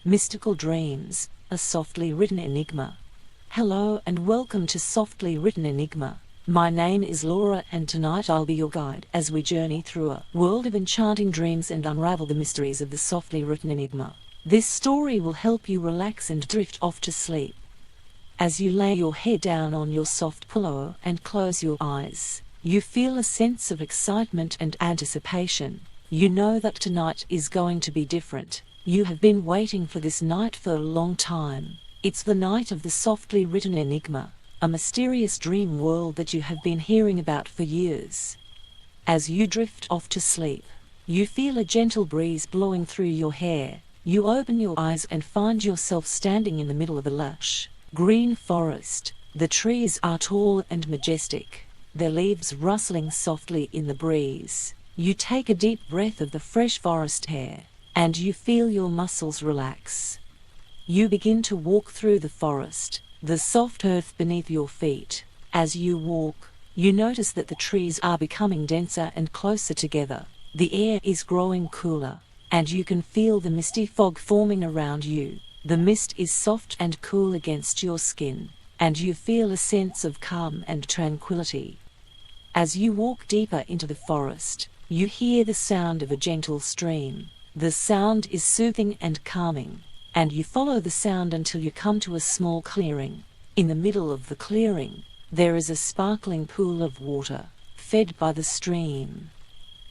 Mystical Dreams, a softly written enigma. Hello and welcome to Softly Written Enigma. My name is Laura and tonight I'll be your guide as we journey through a world of enchanting dreams and unravel the mysteries of the softly written enigma. This story will help you relax and drift off to sleep. As you lay your head down on your soft pillow and close your eyes, you feel a sense of excitement and anticipation. You know that tonight is going to be different. You have been waiting for this night for a long time. It's the night of the softly written enigma, a mysterious dream world that you have been hearing about for years. As you drift off to sleep, you feel a gentle breeze blowing through your hair. You open your eyes and find yourself standing in the middle of a lush, green forest. The trees are tall and majestic, their leaves rustling softly in the breeze. You take a deep breath of the fresh forest air, and you feel your muscles relax. You begin to walk through the forest, the soft earth beneath your feet. As you walk, you notice that the trees are becoming denser and closer together. The air is growing cooler, and you can feel the misty fog forming around you. The mist is soft and cool against your skin, and you feel a sense of calm and tranquility. As you walk deeper into the forest, you hear the sound of a gentle stream. The sound is soothing and calming, and you follow the sound until you come to a small clearing. In the middle of the clearing, there is a sparkling pool of water, fed by the stream.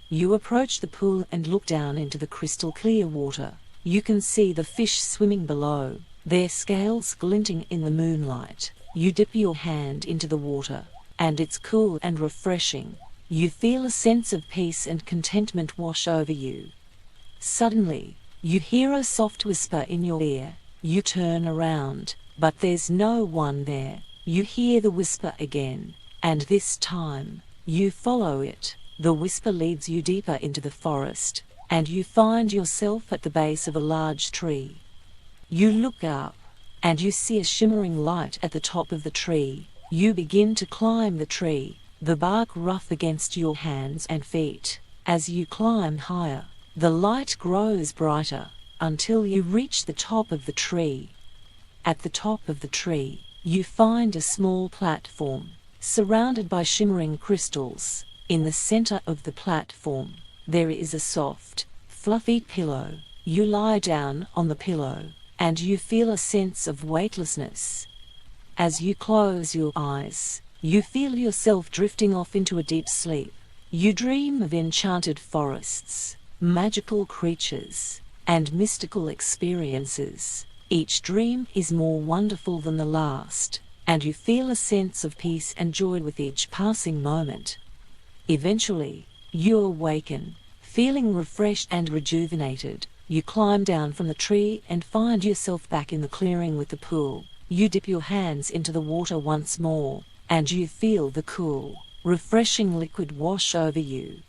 You approach the pool and look down into the crystal clear water. You can see the fish swimming below, their scales glinting in the moonlight. You dip your hand into the water, and it's cool and refreshing. You feel a sense of peace and contentment wash over you. Suddenly, you hear a soft whisper in your ear. You turn around, but there's no one there. You hear the whisper again, and this time, you follow it. The whisper leads you deeper into the forest, and you find yourself at the base of a large tree. You look up, and you see a shimmering light at the top of the tree. You begin to climb the tree, the bark rough against your hands and feet. As you climb higher, the light grows brighter until you reach the top of the tree. At the top of the tree, you find a small platform, surrounded by shimmering crystals. In the center of the platform, there is a soft, fluffy pillow. You lie down on the pillow, and you feel a sense of weightlessness. As you close your eyes, you feel yourself drifting off into a deep sleep. You dream of enchanted forests, magical creatures, and mystical experiences. Each dream is more wonderful than the last, and you feel a sense of peace and joy with each passing moment. Eventually, you awaken, feeling refreshed and rejuvenated. You climb down from the tree and find yourself back in the clearing with the pool. You dip your hands into the water once more, and you feel the cool, refreshing liquid wash over you.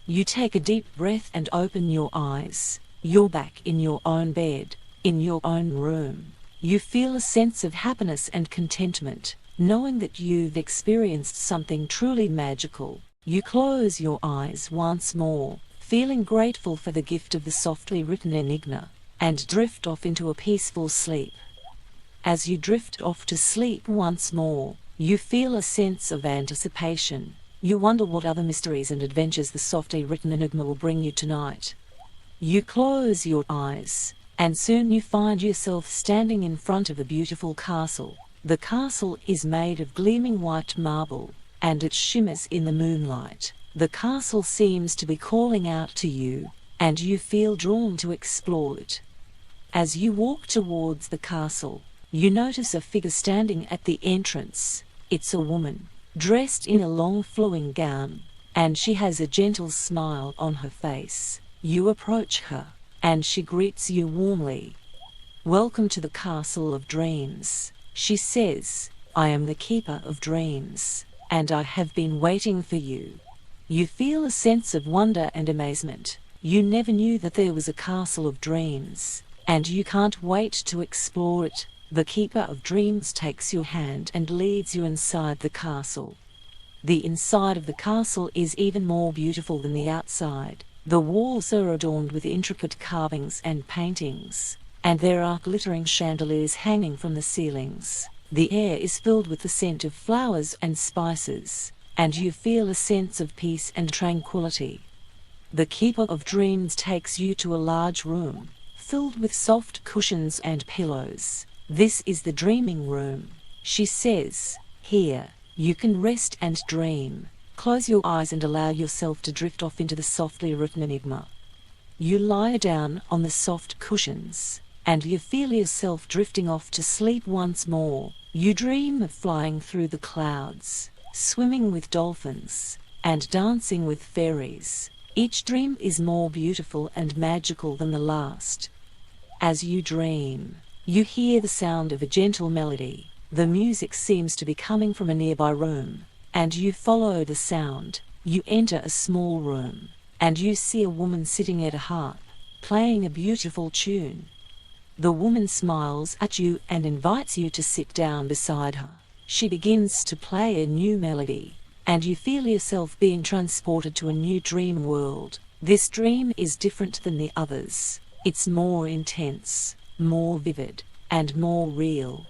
You take a deep breath and open your eyes. You're back in your own bed, in your own room. You feel a sense of happiness and contentment, knowing that you've experienced something truly magical. You close your eyes once more, feeling grateful for the gift of the softly written enigma, and drift off into a peaceful sleep. As you drift off to sleep once more, you feel a sense of anticipation. You wonder what other mysteries and adventures the softly written enigma will bring you tonight. You close your eyes, and soon you find yourself standing in front of a beautiful castle. The castle is made of gleaming white marble, and it shimmers in the moonlight. The castle seems to be calling out to you, and you feel drawn to explore it. As you walk towards the castle, you notice a figure standing at the entrance. It's a woman, dressed in a long flowing gown, and she has a gentle smile on her face. You approach her, and she greets you warmly. "Welcome to the Castle of Dreams," she says. "I am the Keeper of Dreams, and I have been waiting for you." You feel a sense of wonder and amazement. You never knew that there was a Castle of Dreams, and you can't wait to explore it. The Keeper of Dreams takes your hand and leads you inside the castle. The inside of the castle is even more beautiful than the outside. The walls are adorned with intricate carvings and paintings, and there are glittering chandeliers hanging from the ceilings. The air is filled with the scent of flowers and spices, and you feel a sense of peace and tranquility. The Keeper of Dreams takes you to a large room, filled with soft cushions and pillows. This is the dreaming room, she says. Here, you can rest and dream. Close your eyes and allow yourself to drift off into the softly written enigma. You lie down on the soft cushions, and you feel yourself drifting off to sleep once more. You dream of flying through the clouds, swimming with dolphins, and dancing with fairies. Each dream is more beautiful and magical than the last. As you dream, you hear the sound of a gentle melody. The music seems to be coming from a nearby room, and you follow the sound. You enter a small room, and you see a woman sitting at a harp, playing a beautiful tune. The woman smiles at you and invites you to sit down beside her. She begins to play a new melody, and you feel yourself being transported to a new dream world. This dream is different than the others. It's more intense, more vivid, and more real.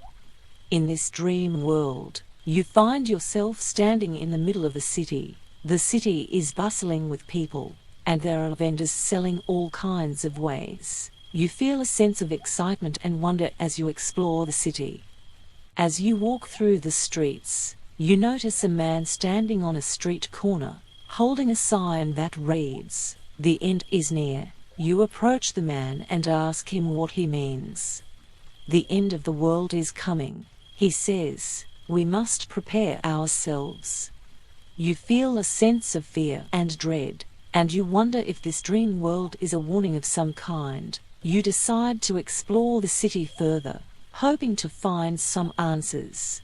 In this dream world, you find yourself standing in the middle of a city. The city is bustling with people, and there are vendors selling all kinds of wares. You feel a sense of excitement and wonder as you explore the city. As you walk through the streets, you notice a man standing on a street corner, holding a sign that reads, "The end is near." You approach the man and ask him what he means. "The end of the world is coming," he says. "We must prepare ourselves." You feel a sense of fear and dread, and you wonder if this dream world is a warning of some kind. You decide to explore the city further, hoping to find some answers.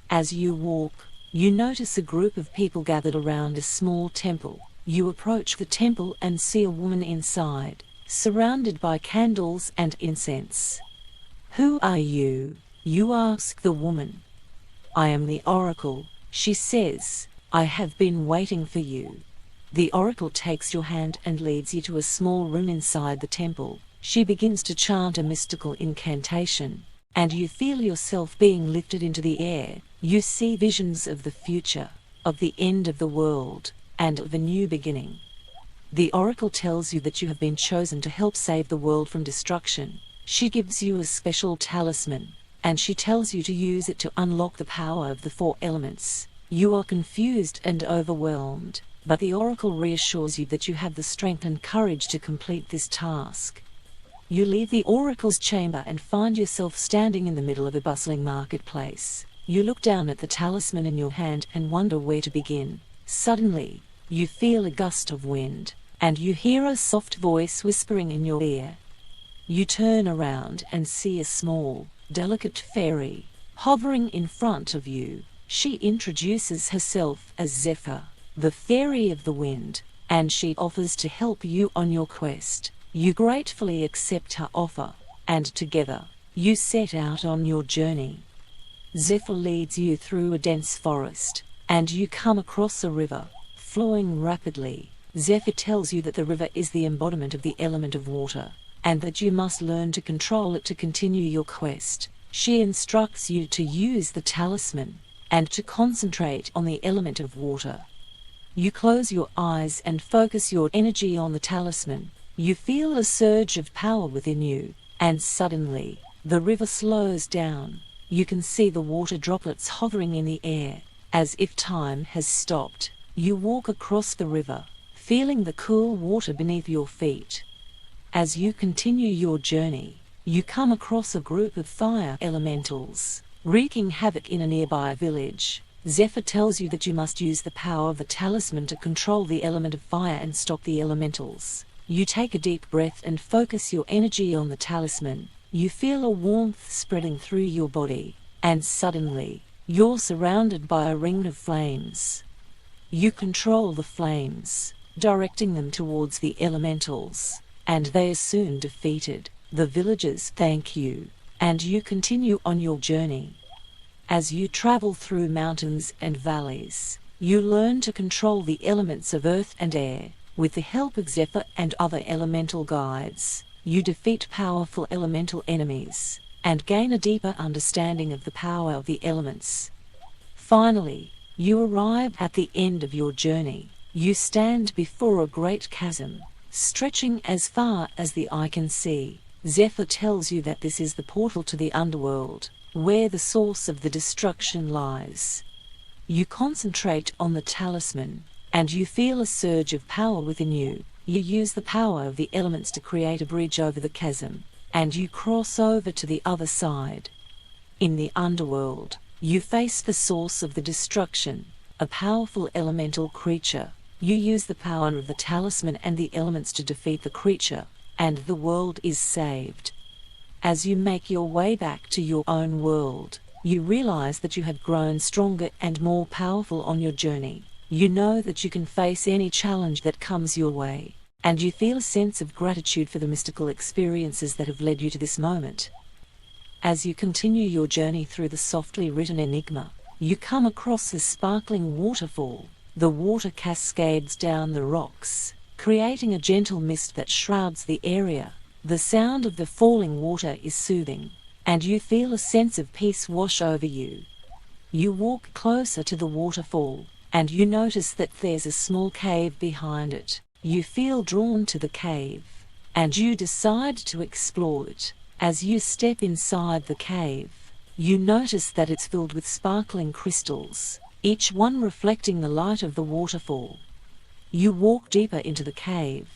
As you walk, you notice a group of people gathered around a small temple. You approach the temple and see a woman inside, surrounded by candles and incense. "Who are you?" you ask the woman. "I am the oracle," she says. "I have been waiting for you." The oracle takes your hand and leads you to a small room inside the temple. She begins to chant a mystical incantation, and you feel yourself being lifted into the air. You see visions of the future, of the end of the world, and of a new beginning. The oracle tells you that you have been chosen to help save the world from destruction. She gives you a special talisman, and she tells you to use it to unlock the power of the 4 elements. You are confused and overwhelmed, but the oracle reassures you that you have the strength and courage to complete this task. You leave the oracle's chamber and find yourself standing in the middle of a bustling marketplace. You look down at the talisman in your hand and wonder where to begin. Suddenly, you feel a gust of wind, and you hear a soft voice whispering in your ear. You turn around and see a small, delicate fairy hovering in front of you. She introduces herself as Zephyr, the fairy of the wind, and she offers to help you on your quest. You gratefully accept her offer, and together, you set out on your journey. Zephyr leads you through a dense forest, and you come across a river, flowing rapidly. Zephyr tells you that the river is the embodiment of the element of water, and that you must learn to control it to continue your quest. She instructs you to use the talisman, and to concentrate on the element of water. You close your eyes and focus your energy on the talisman. You feel a surge of power within you, and suddenly, the river slows down. You can see the water droplets hovering in the air, as if time has stopped. You walk across the river, feeling the cool water beneath your feet. As you continue your journey, you come across a group of fire elementals, wreaking havoc in a nearby village. Zephyr tells you that you must use the power of the talisman to control the element of fire and stop the elementals. You take a deep breath and focus your energy on the talisman. You feel a warmth spreading through your body, and suddenly, you're surrounded by a ring of flames. You control the flames, directing them towards the elementals, and they are soon defeated. The villagers thank you, and you continue on your journey. As you travel through mountains and valleys, you learn to control the elements of earth and air. With the help of Zephyr and other elemental guides, You defeat powerful elemental enemies, and gain a deeper understanding of the power of the elements. Finally, you arrive at the end of your journey. You stand before a great chasm, stretching as far as the eye can see. Zephyr tells you that this is the portal to the underworld, where the source of the destruction lies. You concentrate on the talisman, and you feel a surge of power within you. You use the power of the elements to create a bridge over the chasm, and you cross over to the other side. In the underworld, you face the source of the destruction, a powerful elemental creature. You use the power of the talisman and the elements to defeat the creature, and the world is saved. As you make your way back to your own world, you realize that you have grown stronger and more powerful on your journey. You know that you can face any challenge that comes your way, and you feel a sense of gratitude for the mystical experiences that have led you to this moment. As you continue your journey through the softly written enigma, you come across a sparkling waterfall. The water cascades down the rocks, creating a gentle mist that shrouds the area. The sound of the falling water is soothing, and you feel a sense of peace wash over you. You walk closer to the waterfall, and you notice that there's a small cave behind it. You feel drawn to the cave, and you decide to explore it. As you step inside the cave, you notice that it's filled with sparkling crystals, each one reflecting the light of the waterfall. You walk deeper into the cave,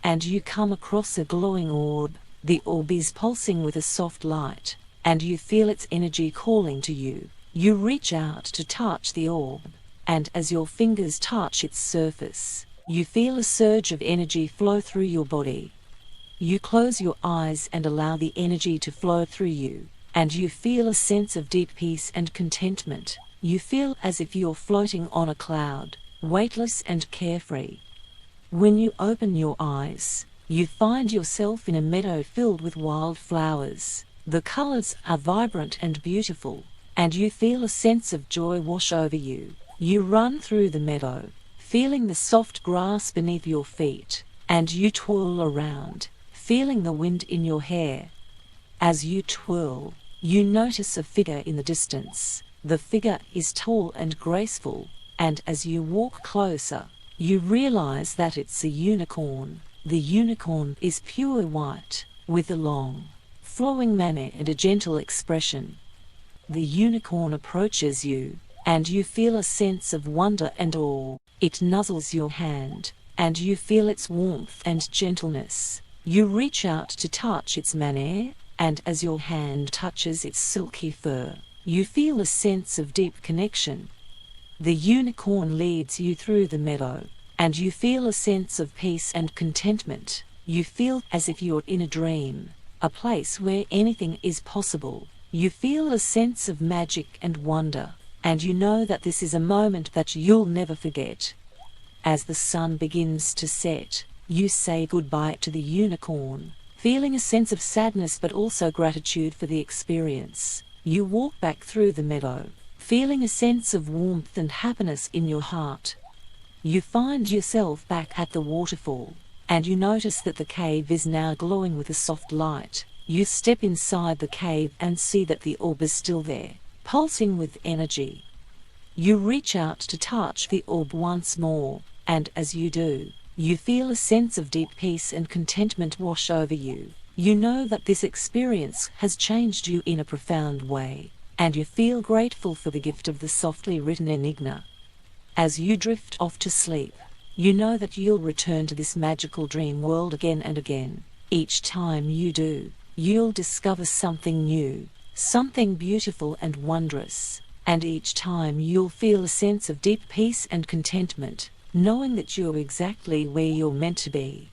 and you come across a glowing orb. The orb is pulsing with a soft light, and you feel its energy calling to you. You reach out to touch the orb, and as your fingers touch its surface, you feel a surge of energy flow through your body. You close your eyes and allow the energy to flow through you, and you feel a sense of deep peace and contentment. You feel as if you're floating on a cloud, weightless and carefree. When you open your eyes, you find yourself in a meadow filled with wild flowers. The colors are vibrant and beautiful, and you feel a sense of joy wash over you. You run through the meadow, feeling the soft grass beneath your feet, and you twirl around, feeling the wind in your hair. As you twirl, you notice a figure in the distance. The figure is tall and graceful, and as you walk closer, you realize that it's a unicorn. The unicorn is pure white, with a long, flowing mane and a gentle expression. The unicorn approaches you, and you feel a sense of wonder and awe. It nuzzles your hand, and you feel its warmth and gentleness. You reach out to touch its mane, and as your hand touches its silky fur, you feel a sense of deep connection. The unicorn leads you through the meadow, and you feel a sense of peace and contentment. You feel as if you're in a dream, a place where anything is possible. You feel a sense of magic and wonder, and you know that this is a moment that you'll never forget. As the sun begins to set, you say goodbye to the unicorn, feeling a sense of sadness but also gratitude for the experience. You walk back through the meadow, feeling a sense of warmth and happiness in your heart. You find yourself back at the waterfall, and you notice that the cave is now glowing with a soft light. You step inside the cave and see that the orb is still there, pulsing with energy. You reach out to touch the orb once more, and as you do, you feel a sense of deep peace and contentment wash over you. You know that this experience has changed you in a profound way, and you feel grateful for the gift of the softly written enigma. As you drift off to sleep, you know that you'll return to this magical dream world again and again. Each time you do, you'll discover something new, something beautiful and wondrous, and each time you'll feel a sense of deep peace and contentment, knowing that you're exactly where you're meant to be.